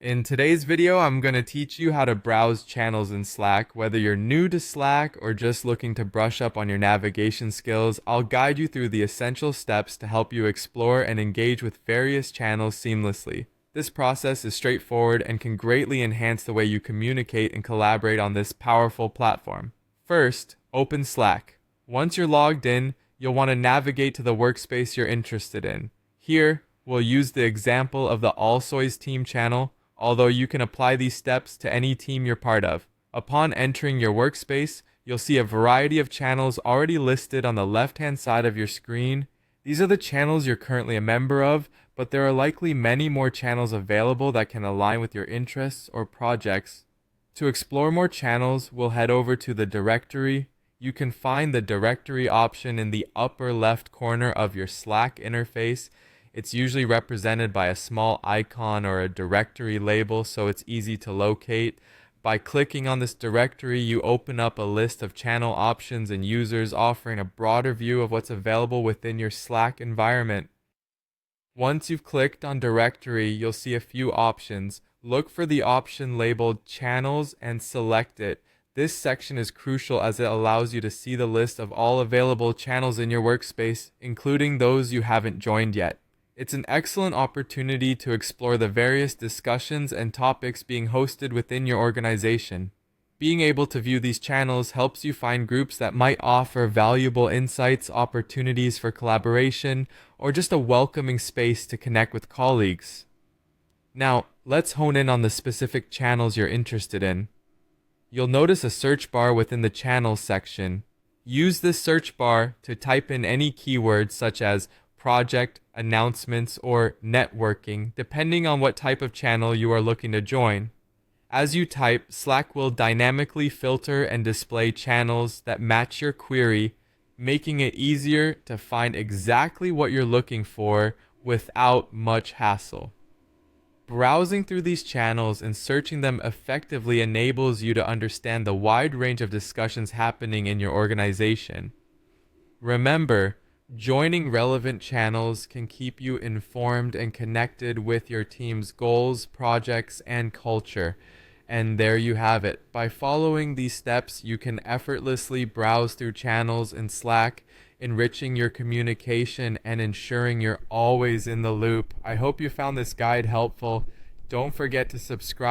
In today's video, I'm going to teach you how to browse channels in Slack. Whether you're new to Slack or just looking to brush up on your navigation skills, I'll guide you through the essential steps to help you explore and engage with various channels seamlessly. This process is straightforward and can greatly enhance the way you communicate and collaborate on this powerful platform. First, open Slack. Once you're logged in, you'll want to navigate to the workspace you're interested in. Here, we'll use the example of the Allsoys team channel, although you can apply these steps to any team you're part of. Upon entering your workspace, you'll see a variety of channels already listed on the left-hand side of your screen. These are the channels you're currently a member of, but there are likely many more channels available that can align with your interests or projects. To explore more channels, we'll head over to the directory. You can find the directory option in the upper left corner of your Slack interface. It's usually represented by a small icon or a directory label, so it's easy to locate. By clicking on this directory, you open up a list of channel options and users, offering a broader view of what's available within your Slack environment. Once you've clicked on directory, you'll see a few options. Look for the option labeled channels and select it. This section is crucial as it allows you to see the list of all available channels in your workspace, including those you haven't joined yet. It's an excellent opportunity to explore the various discussions and topics being hosted within your organization. Being able to view these channels helps you find groups that might offer valuable insights, opportunities for collaboration, or just a welcoming space to connect with colleagues. Now, let's hone in on the specific channels you're interested in. You'll notice a search bar within the channels section. Use this search bar to type in any keywords such as project, announcements, or networking, depending on what type of channel you are looking to join. As you type, Slack will dynamically filter and display channels that match your query, making it easier to find exactly what you're looking for without much hassle. Browsing through these channels and searching them effectively enables you to understand the wide range of discussions happening in your organization. Remember, joining relevant channels can keep you informed and connected with your team's goals, projects, and culture. And there you have it. By following these steps, you can effortlessly browse through channels in Slack, enriching your communication and ensuring you're always in the loop. I hope you found this guide helpful. Don't forget to subscribe.